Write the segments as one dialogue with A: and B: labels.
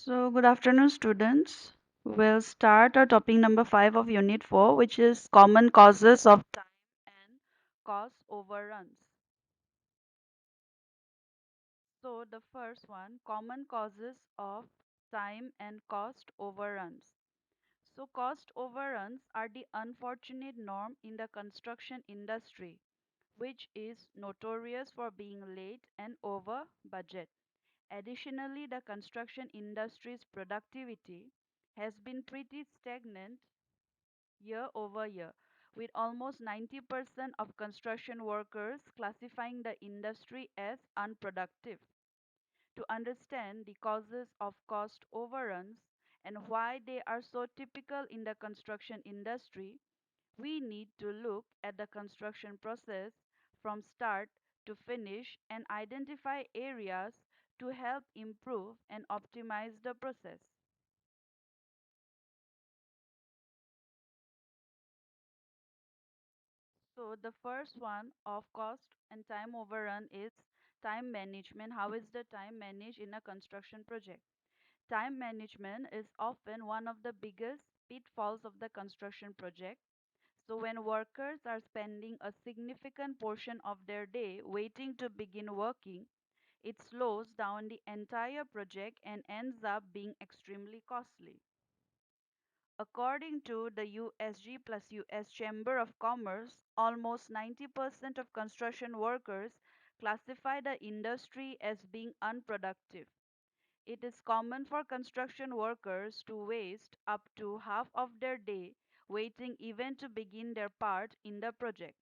A: So, good afternoon, students. We'll start our topic number 5 of Unit 4, which is common causes of time and cost overruns. So, the first one, common causes of time and cost overruns. So, cost overruns are the unfortunate norm in the construction industry, which is notorious for being late and over budget. Additionally, the construction industry's productivity has been pretty stagnant year over year, with almost 90% of construction workers classifying the industry as unproductive. To understand the causes of cost overruns and why they are so typical in the construction industry, we need to look at the construction process from start to finish and identify areas to help improve and optimize the process. So the first one of cost and time overrun is time management. How is the time managed in a construction project? Time management is often one of the biggest pitfalls of the construction project. So when workers are spending a significant portion of their day waiting to begin working, it slows down the entire project and ends up being extremely costly. According to the USG plus US Chamber of Commerce, almost 90% of construction workers classify the industry as being unproductive. It is common for construction workers to waste up to half of their day waiting even to begin their part in the project.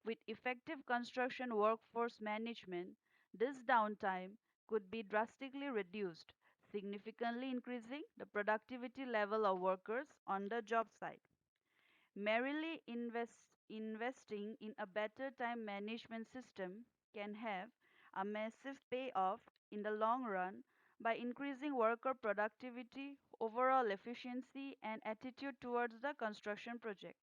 A: With effective construction workforce management, this downtime could be drastically reduced, significantly increasing the productivity level of workers on the job site. Merely investing in a better time management system can have a massive payoff in the long run by increasing worker productivity, overall efficiency, and attitude towards the construction project.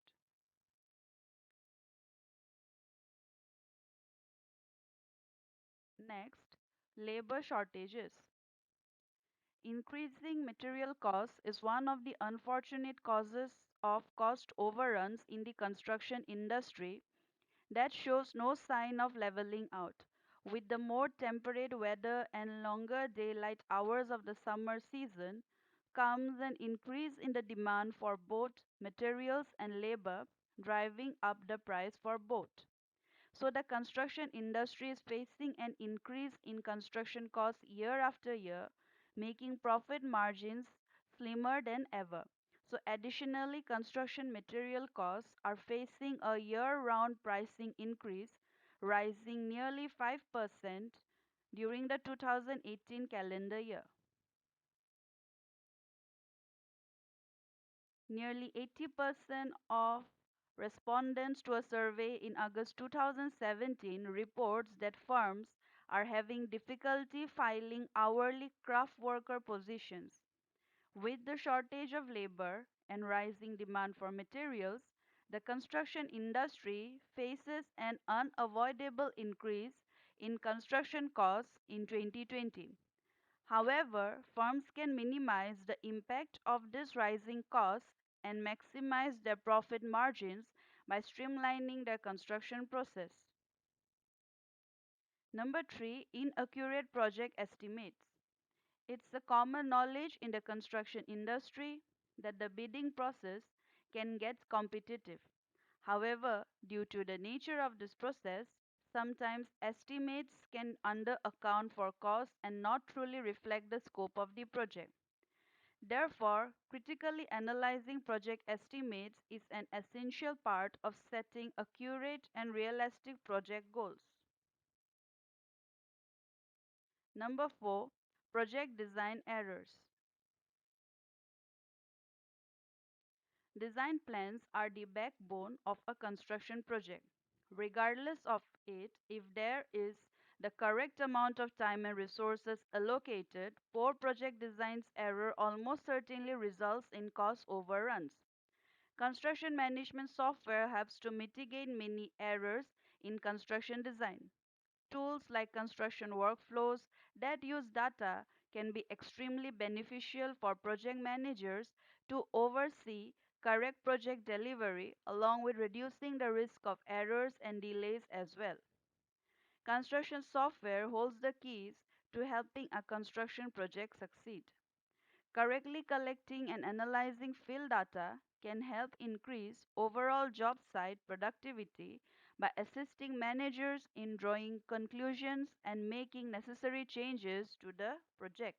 A: Next, labor shortages. Increasing material costs is one of the unfortunate causes of cost overruns in the construction industry that shows no sign of leveling out. With the more temperate weather and longer daylight hours of the summer season comes an increase in the demand for both materials and labor, driving up the price for both. So the construction industry is facing an increase in construction costs year after year, making profit margins slimmer than ever. So additionally, construction material costs are facing a year-round pricing increase, rising nearly 5% during the 2018 calendar year. Nearly 80% of respondents to a survey in August 2017 reports that firms are having difficulty filing hourly craft worker positions. With the shortage of labor and rising demand for materials, the construction industry faces an unavoidable increase in construction costs in 2020. However, firms can minimize the impact of this rising costs and maximize their profit margins by streamlining their construction process. Number 3, inaccurate project estimates. It's a common knowledge in the construction industry that the bidding process can get competitive. However, due to the nature of this process, sometimes estimates can under account for costs and not truly reflect the scope of the project. Therefore, critically analyzing project estimates is an essential part of setting accurate and realistic project goals. Number 4, project design errors. Design plans are the backbone of a construction project. Regardless of it, if there is the correct amount of time and resources allocated, poor project design's error almost certainly results in cost overruns. Construction management software helps to mitigate many errors in construction design. Tools like construction workflows that use data can be extremely beneficial for project managers to oversee correct project delivery along with reducing the risk of errors and delays as well. Construction software holds the keys to helping a construction project succeed. Correctly collecting and analyzing field data can help increase overall job site productivity by assisting managers in drawing conclusions and making necessary changes to the project.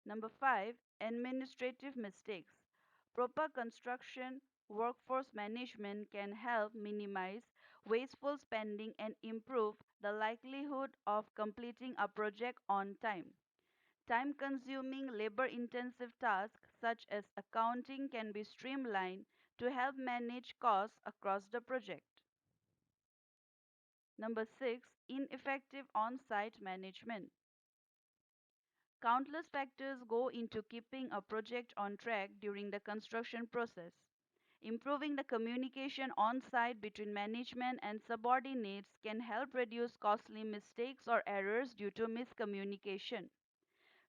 A: Number 5, administrative mistakes. Proper construction workforce management can help minimize wasteful spending and improve the likelihood of completing a project on time. Time consuming, labor intensive tasks such as accounting can be streamlined to help manage costs across the project. Number 6, ineffective on site management. Countless factors go into keeping a project on track during the construction process. Improving the communication on site between management and subordinates can help reduce costly mistakes or errors due to miscommunication.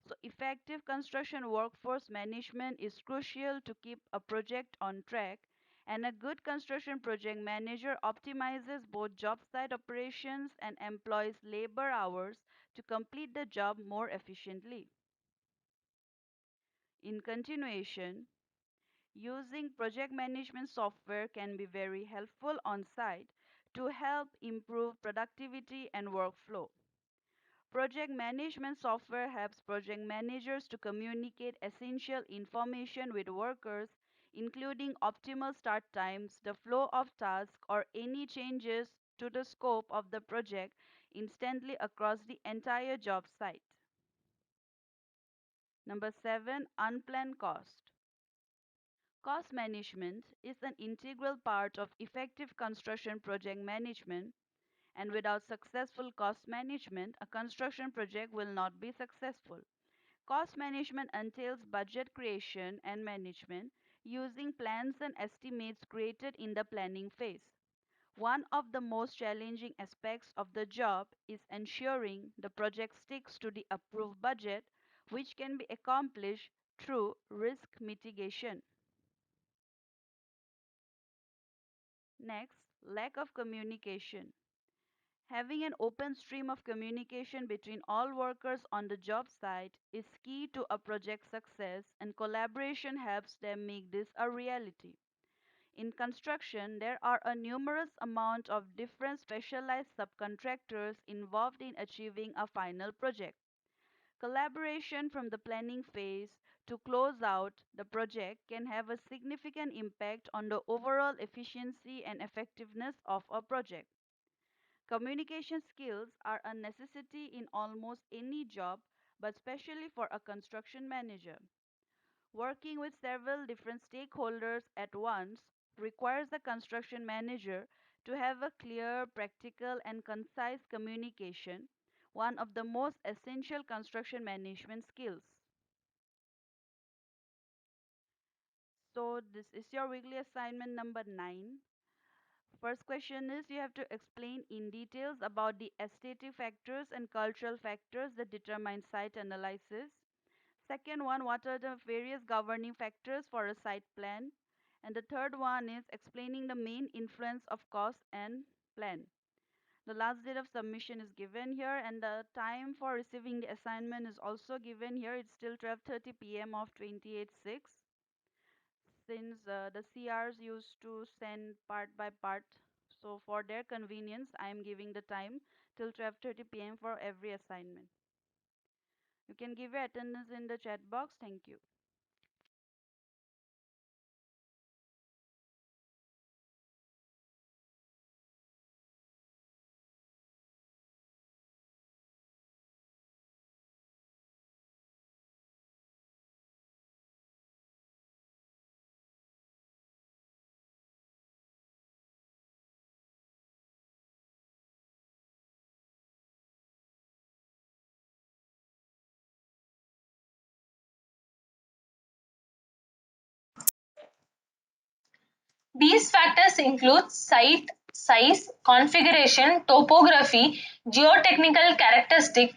A: So, effective construction workforce management is crucial to keep a project on track, and a good construction project manager optimizes both job site operations and employs labor hours to complete the job more efficiently. In continuation, using project management software can be very helpful on site to help improve productivity and workflow. Project management software helps project managers to communicate essential information with workers, including optimal start times, the flow of tasks, or any changes to the scope of the project instantly across the entire job site. Number 7, unplanned cost. Cost management is an integral part of effective construction project management, and without successful cost management, a construction project will not be successful. Cost management entails budget creation and management using plans and estimates created in the planning phase. One of the most challenging aspects of the job is ensuring the project sticks to the approved budget, which can be accomplished through risk mitigation. Next, lack of communication. Having an open stream of communication between all workers on the job site is key to a project success, and collaboration helps them make this a reality. In construction, there are a numerous amount of different specialized subcontractors involved in achieving a final project. Collaboration from the planning phase to close out the project can have a significant impact on the overall efficiency and effectiveness of a project. Communication skills are a necessity in almost any job, but especially for a construction manager. Working with several different stakeholders at once requires the construction manager to have a clear, practical, and concise communication, one of the most essential construction management skills. So, this is your weekly assignment number 9. First question is you have to explain in details about the aesthetic factors and cultural factors that determine site analysis. Second one, what are the various governing factors for a site plan? And the third one is explaining the main influence of cost and plan. The last date of submission is given here, and the time for receiving the assignment is also given here. It's still 12:30 p.m. of 28/6. Since the CRs used to send part by part, so for their convenience, I am giving the time till 12:30 p.m. for every assignment. You can give your attendance in the chat box. Thank you.
B: These factors include site size, configuration, topography, geotechnical characteristics,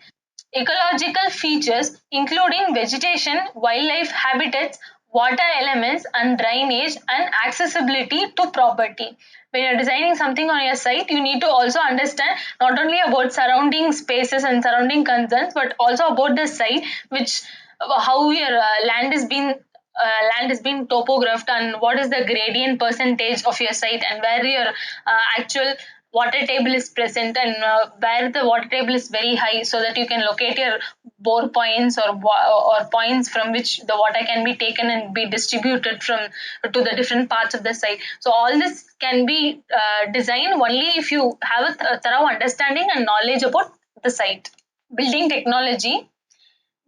B: ecological features including vegetation, wildlife habitats, water elements, and drainage and accessibility to property. When you're designing something on your site, you need to also understand not only about surrounding spaces and surrounding concerns, but also about the site, which how your land is being topographed, and what is the gradient percentage of your site, and where your actual water table is present, and where the water table is very high, so that you can locate your bore points, or points from which the water can be taken and be distributed from to the different parts of the site. So all this can be designed only if you have a thorough understanding and knowledge about the site. Building technology.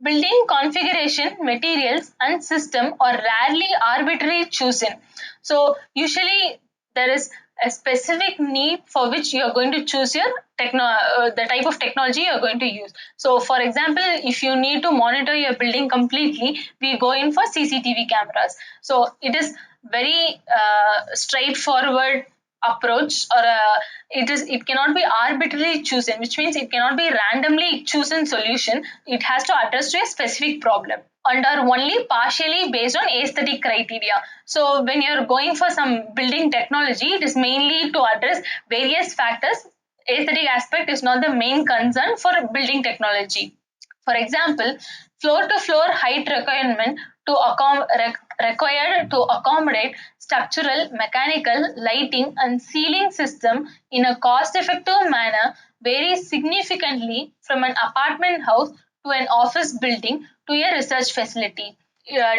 B: Building configuration, materials, and system are rarely arbitrarily chosen. So usually there is a specific need for which you are going to choose the type of technology you are going to use. So, for example, if you need to monitor your building completely, we go in for CCTV cameras. So it is very straightforward approach, or it cannot be arbitrarily chosen, which means it cannot be randomly chosen solution. It has to address to a specific problem and are only partially based on aesthetic criteria. So when you're going for some building technology, it is mainly to address various factors. Aesthetic aspect is not the main concern for building technology. For example, floor to floor height requirement required to accommodate structural, mechanical, lighting, and ceiling system in a cost effective manner varies significantly from an apartment house to an office building to a research facility.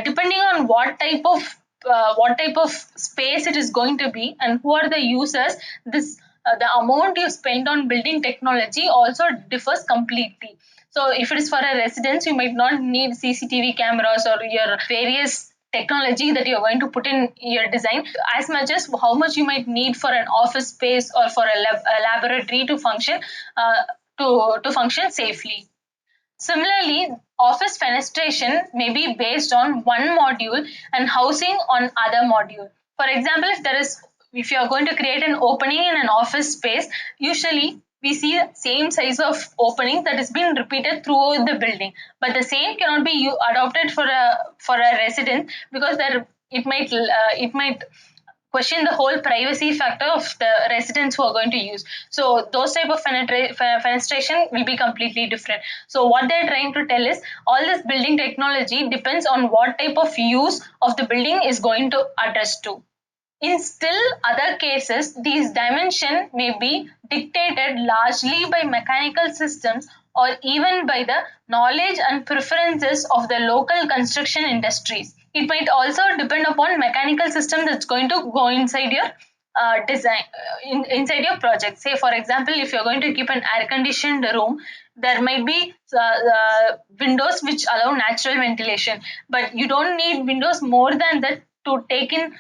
B: Depending on what type of space it is going to be and who are the users, this the amount you spend on building technology also differs completely. So if it is for a residence, you might not need CCTV cameras or your various technology that you're going to put in your design as much as how much you might need for an office space or for a laboratory to function to function safely. Similarly, office fenestration may be based on one module and housing on other module. For example, if you are going to create an opening in an office space, usually we see same size of opening that is being repeated throughout the building. But the same cannot be adopted for a residence, because there it might question the whole privacy factor of the residents who are going to use. So those type of fenestration will be completely different. So what they're trying to tell is all this building technology depends on what type of use of the building is going to address to. In still other cases, these dimensions may be dictated largely by mechanical systems or even by the knowledge and preferences of the local construction industries. It might also depend upon mechanical system that's going to go inside your inside your project. Say, for example, if you're going to keep an air conditioned room, there might be windows which allow natural ventilation, but you don't need windows more than that to take in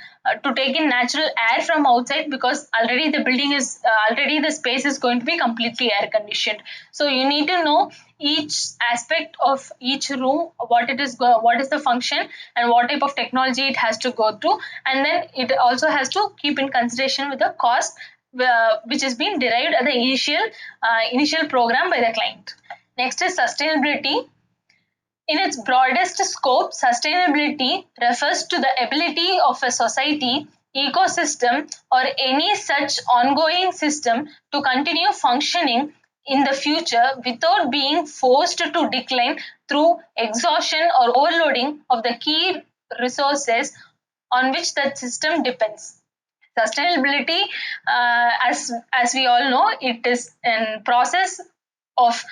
B: natural air from outside, because already the space is going to be completely air conditioned. So you need to know each aspect of each room, what is the function and what type of technology it has to go through, and then it also has to keep in consideration with the cost which is being derived at the initial program by the client. Next is sustainability. In its broadest scope, sustainability refers to the ability of a society, ecosystem, or any such ongoing system to continue functioning in the future without being forced to decline through exhaustion or overloading of the key resources on which that system depends. Sustainability, as we all know, it is a process of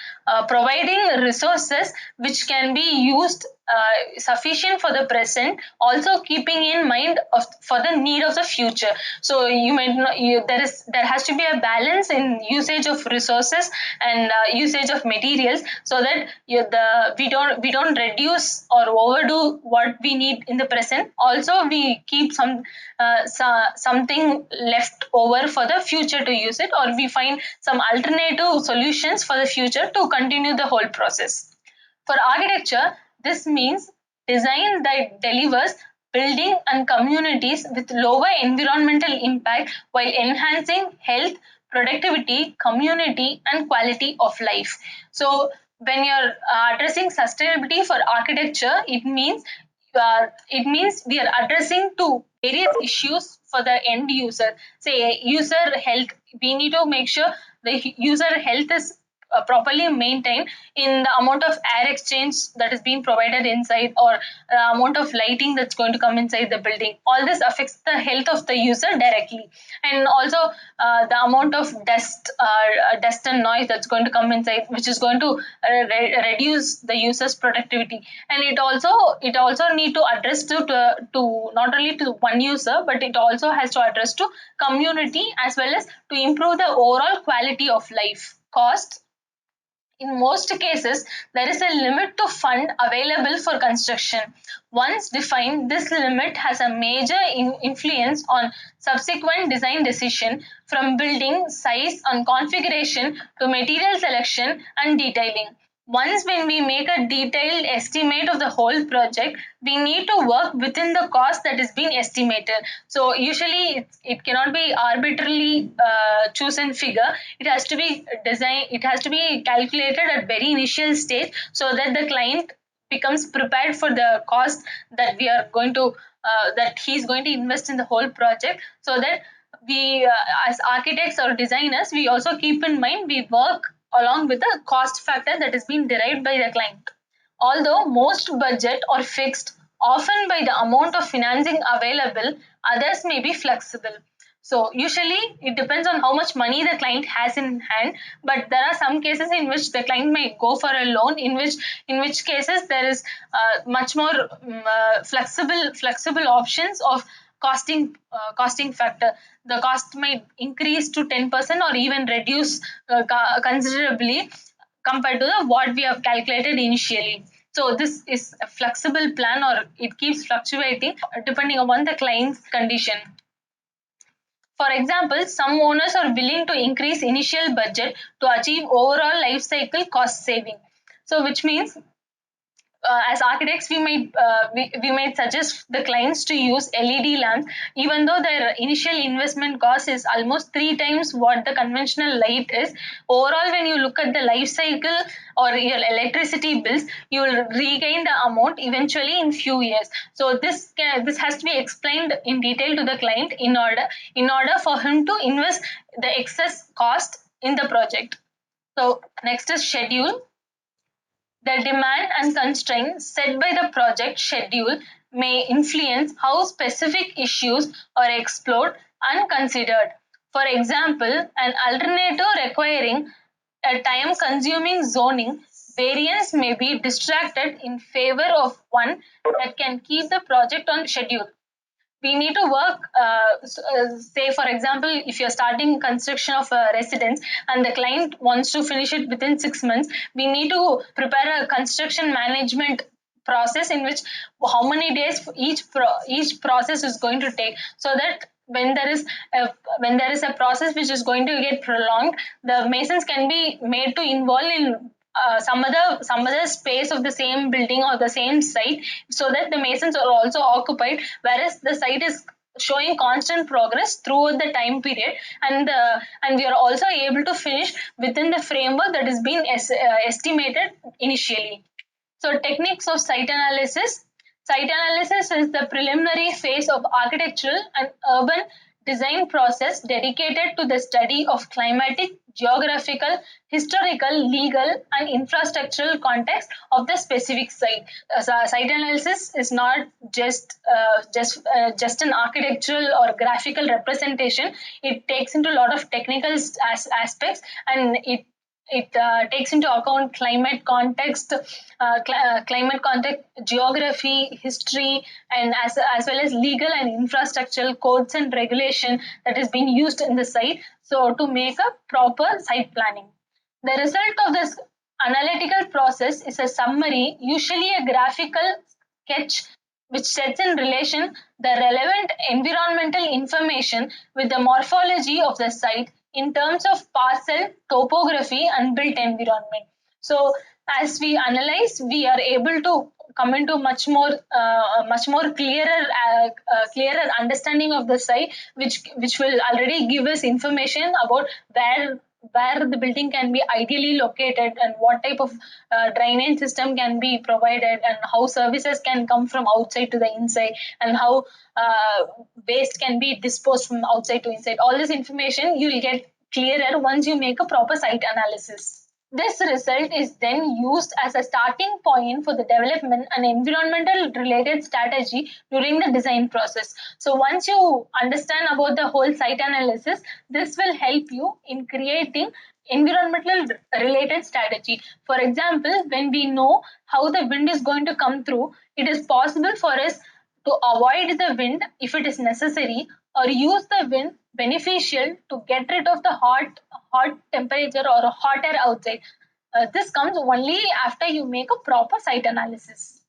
B: providing resources which can be used sufficient for the present, also keeping in mind for the need of the future. So you might not, there has to be a balance in usage of resources and usage of materials, so that we don't reduce or overdo what we need in the present. Also, we keep something left over for the future to use it, or we find some alternative solutions for the future to continue the whole process. For architecture, this means design that delivers building and communities with lower environmental impact while enhancing health, productivity, community, and quality of life. So when you're addressing sustainability for architecture, it means we are addressing to various issues for the end user. Say user health, we need to make sure the user health is properly maintained in the amount of air exchange that is being provided inside, or the amount of lighting that's going to come inside the building. All this affects the health of the user directly, and also the amount of dust and noise that's going to come inside, which is going to reduce the user's productivity. And it also need to address to not only to one user, but it also has to address to community, as well as to improve the overall quality of life. Cost, in most cases, there is a limit to fund available for construction. Once defined, this limit has a major influence on subsequent design decision, from building size and configuration to material selection and detailing. Once when we make a detailed estimate of the whole project, we need to work within the cost that is being estimated. So usually it cannot be arbitrarily chosen figure. It has to be it has to be calculated at very initial stage, so that the client becomes prepared for the cost that we are going to that he's going to invest in the whole project. So that we as architects or designers, we also keep in mind, we work along with the cost factor that is being derived by the client. Although most budget are fixed, often by the amount of financing available, others may be flexible. So usually it depends on how much money the client has in hand, but there are some cases in which the client may go for a loan, in which cases there is much more flexible options of costing factor. The cost may increase to 10% or even reduce considerably compared to what we have calculated initially. So this is a flexible plan, or it keeps fluctuating depending upon the client's condition. For example, some owners are willing to increase initial budget to achieve overall life cycle cost saving. So which means, as architects, we might suggest the clients to use LED lamps, even though their initial investment cost is almost three times what the conventional light is. Overall, when you look at the life cycle or your electricity bills, you will regain the amount eventually in few years. So this has to be explained in detail to the client in order for him to invest the excess cost in the project. So next is schedule. The demand and constraints set by the project schedule may influence how specific issues are explored and considered. For example, an alternative requiring a time consuming zoning variance may be distracted in favor of one that can keep the project on schedule. We need to work, say for example, if you're starting construction of a residence and the client wants to finish it within 6 months, we need to prepare a construction management process in which how many days each process is going to take, so that when there is a process which is going to get prolonged, the masons can be made to involve in some other space of the same building or the same site, so that the masons are also occupied, whereas the site is showing constant progress throughout the time period, and we are also able to finish within the framework that is being estimated initially. So techniques of site analysis. Site analysis is the preliminary phase of architectural and urban design process dedicated to the study of climatic, geographical, historical, legal, and infrastructural context of the specific site. Site analysis is not just an architectural or graphical representation. It takes into a lot of technical aspects, and it takes into account climate context, geography, history, and as well as legal and infrastructural codes and regulation that is being used in the site. So to make a proper site planning, the result of this analytical process is a summary, usually a graphical sketch, which sets in relation the relevant environmental information with the morphology of the site in terms of parcel, topography, and built environment. So, as we analyze, we are able to come into much more clearer understanding of the site, which will already give us information about where the building can be ideally located and what type of drainage system can be provided and how services can come from outside to the inside and how uh, waste can be disposed from outside to inside. All this information you will get clearer once you make a proper site analysis. This result is then used as a starting point for the development and environmental related strategy during the design process. So once you understand about the whole site analysis, this will help you in creating environmental related strategy. For example, when we know how the wind is going to come through, it is possible for us to avoid the wind if it is necessary or use the wind beneficial to get rid of the hot temperature or hot air outside. This comes only after you make a proper site analysis.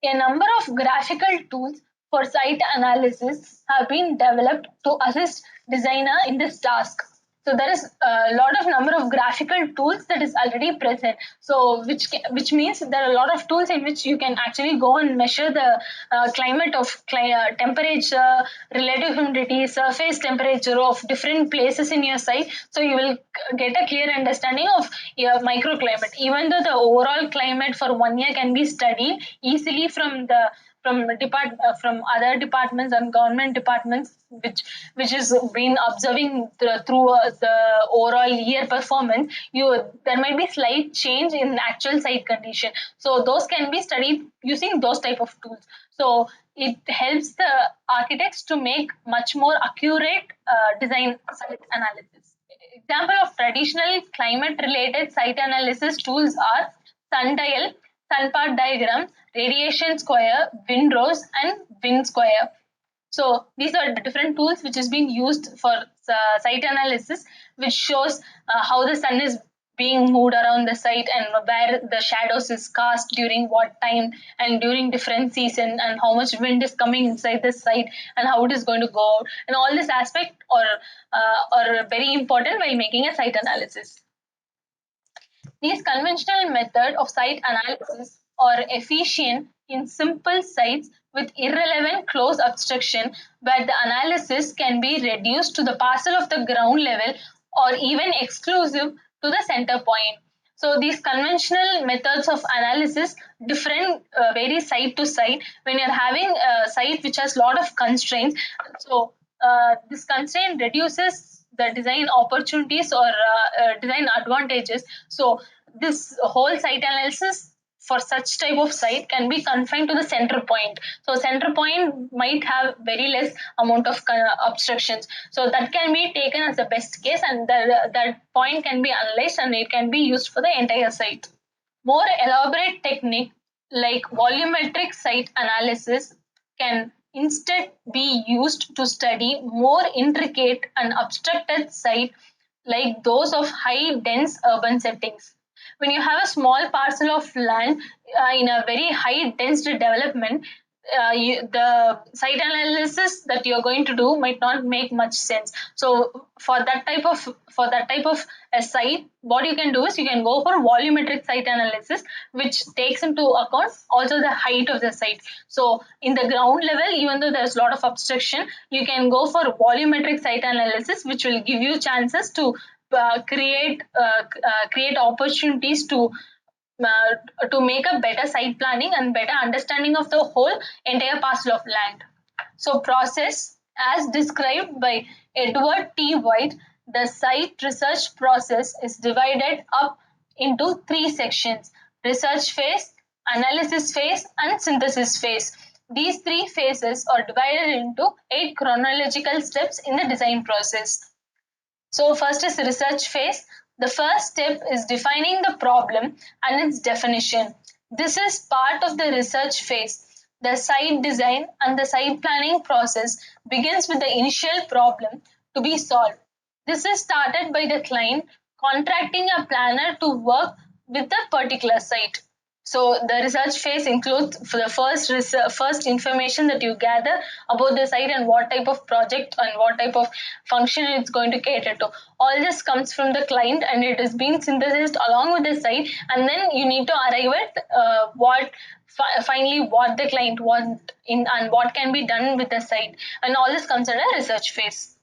B: A number of graphical tools for site analysis have been developed to assist designer in this task. So there is a lot of number of graphical tools that is already present. So which means there are a lot of tools in which you can actually go and measure the climate of temperature, relative humidity, surface temperature of different places in your site. So you will get a clear understanding of your microclimate. Even though the overall climate for 1 year can be studied easily from other departments and government departments which is been observing through the overall year performance, you there might be slight change in actual site condition, so those can be studied using those type of tools. So it helps the architects to make much more accurate design site analysis. Example of traditional climate related site analysis tools are sundial, sun path diagram, radiation square, windrows, and wind square. So these are the different tools which is being used for site analysis, which shows how the sun is being moved around the site and where the shadows is cast during what time and during different season and how much wind is coming inside the site and how it is going to go out, and all this aspect are very important while making a site analysis. These conventional methods of site analysis are efficient in simple sites with irrelevant close obstruction where the analysis can be reduced to the parcel of the ground level or even exclusive to the center point. So these conventional methods of analysis different vary site to site. When you're having a site which has lot of constraints, so this constraint reduces the design opportunities or design advantages. So this whole site analysis for such type of site can be confined to the center point. So center point might have very less amount of obstructions. So that can be taken as the best case, and that point can be analyzed and it can be used for the entire site. More elaborate technique like volumetric site analysis can instead be used to study more intricate and obstructed site like those of high dense urban settings. When you have a small parcel of land in a very high dense development, the site analysis that you're going to do might not make much sense. So for that type of a site, what you can do is you can go for volumetric site analysis, which takes into account also the height of the site. So in the ground level, even though there's a lot of obstruction, you can go for volumetric site analysis, which will give you chances to create opportunities to make a better site planning and better understanding of the whole entire parcel of land. So process as described by Edward T. White, the site research process is divided up into three sections: research phase, analysis phase, and synthesis phase. These three phases are divided into 8 chronological steps in the design process. So first is research phase. The first step is defining the problem and its definition. This is part of the research phase. The site design and the site planning process begins with the initial problem to be solved. This is started by the client contracting a planner to work with the particular site. So the research phase includes for the first information that you gather about the site and what type of project and what type of function it's going to cater to. All this comes from the client and it is being synthesized along with the site, and then you need to arrive at finally what the client want in and what can be done with the site, and all this comes under research phase.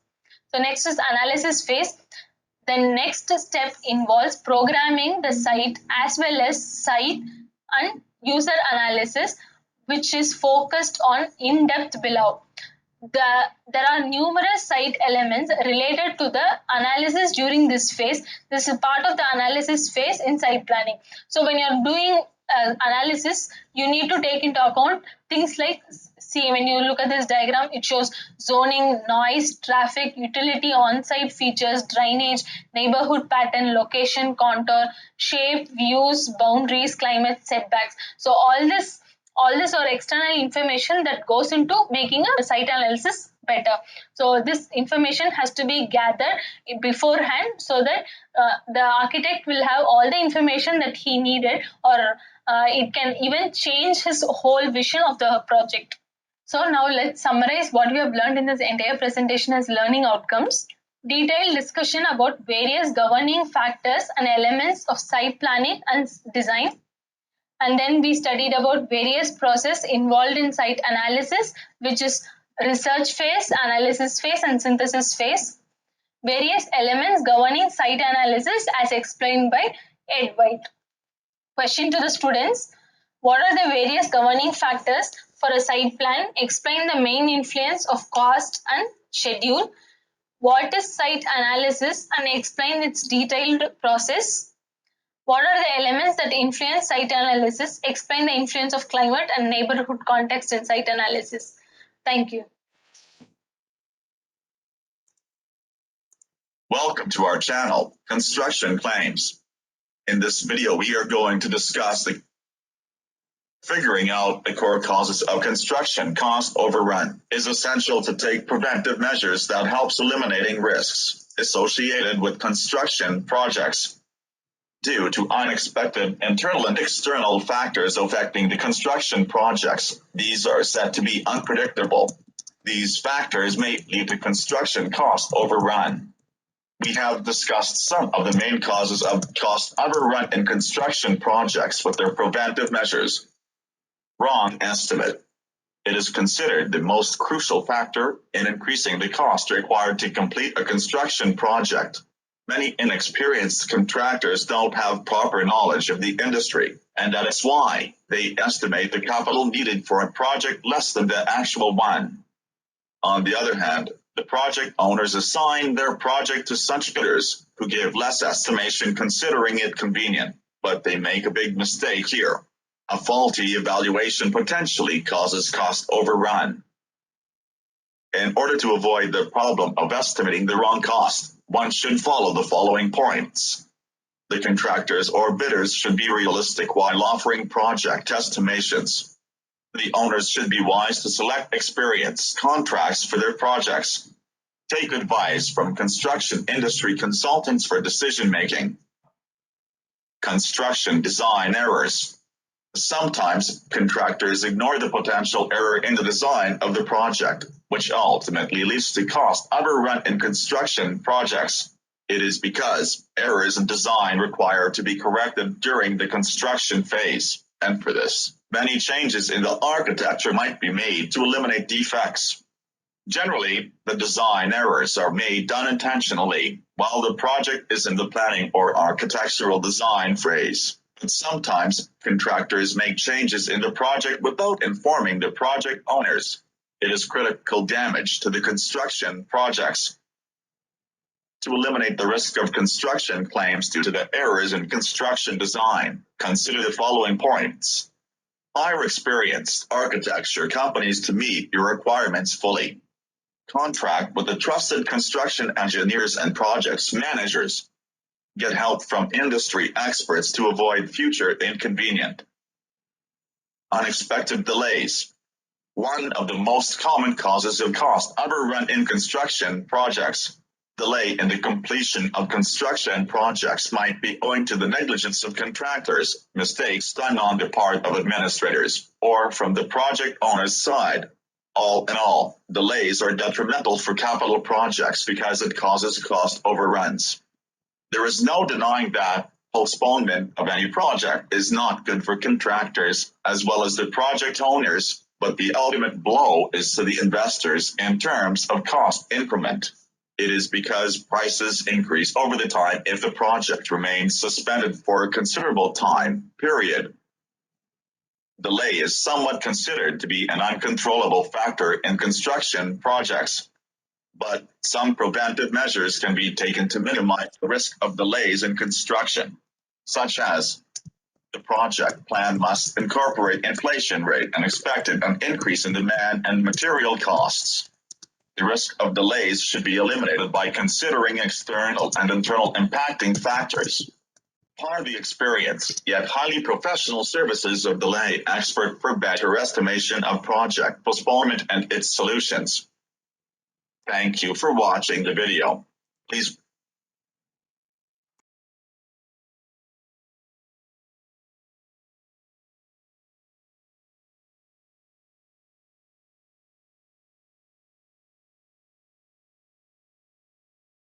B: So next is analysis phase. The next step involves programming the site as well as site and user analysis, which is focused on in-depth below. There are numerous site elements related to the analysis during this phase. This is part of the analysis phase in site planning. So when you're doing analysis, you need to take into account things like, see, when you look at this diagram, it shows zoning, noise, traffic, utility, on-site features, drainage, neighborhood pattern, location, contour, shape, views, boundaries, climate, setbacks. So all this are external information that goes into making a site analysis better. So this information has to be gathered beforehand so that the architect will have all the information that he needed, or it can even change his whole vision of the project. So now let's summarize what we have learned in this entire presentation as learning outcomes. Detailed discussion about various governing factors and elements of site planning and design. And then we studied about various process involved in site analysis, which is research phase, analysis phase, and synthesis phase. Various elements governing site analysis as explained by Ed White. Question to the students: what are the various governing factors for a site plan? Explain the main influence of cost and schedule. What is site analysis and explain its detailed process? What are the elements that influence site analysis? Explain the influence of climate and neighborhood context in site analysis. Thank you.
C: Welcome to our channel, Construction Claims. In this video, we are going to discuss figuring out the core causes of construction cost overrun. It is essential to take preventive measures that helps eliminating risks associated with construction projects. Due to unexpected internal and external factors affecting the construction projects, these are said to be unpredictable. These factors may lead to construction cost overrun. We have discussed some of the main causes of cost overrun in construction projects with their preventive measures. Wrong estimate. It is considered the most crucial factor in increasing the cost required to complete a construction project. Many inexperienced contractors don't have proper knowledge of the industry, and that is why they estimate the capital needed for a project less than the actual one. On the other hand, the project owners assign their project to such bidders who give less estimation considering it convenient, but they make a big mistake here. A faulty evaluation potentially causes cost overrun. In order to avoid the problem of estimating the wrong cost, one should follow the following points. The contractors or bidders should be realistic while offering project estimations. The owners should be wise to select experienced contracts for their projects. Take advice from construction industry consultants for decision making. Construction design errors. Sometimes contractors ignore the potential error in the design of the project, which ultimately leads to cost overrun in construction projects. It is because errors in design require to be corrected during the construction phase, and for this, many changes in the architecture might be made to eliminate defects. Generally, the design errors are made unintentionally while the project is in the planning or architectural design phase. But sometimes contractors make changes in the project without informing the project owners. It is critical damage to the construction projects. To eliminate the risk of construction claims due to the errors in construction design, consider the following points. Hire experienced architecture companies to meet your requirements fully. Contract with the trusted construction engineers and projects managers. Get help from industry experts to avoid future inconvenience. Unexpected delays. One of the most common causes of cost overrun in construction projects. Delay in the completion of construction projects might be owing to the negligence of contractors, mistakes done on the part of administrators, or from the project owner's side. All in all, delays are detrimental for capital projects because it causes cost overruns. There is no denying that postponement of any project is not good for contractors as well as the project owners, but the ultimate blow is to the investors in terms of cost increment. It is because prices increase over the time if the project remains suspended for a considerable time period. Delay is somewhat considered to be an uncontrollable factor in construction projects, but some preventive measures can be taken to minimize the risk of delays in construction, such as the project plan must incorporate inflation rate and expected an increase in demand and material costs. The risk of delays should be eliminated by considering external and internal impacting factors. Part of the experience, yet highly professional services of delay expert for better estimation of project postponement and its solutions. Thank you for watching the video. Please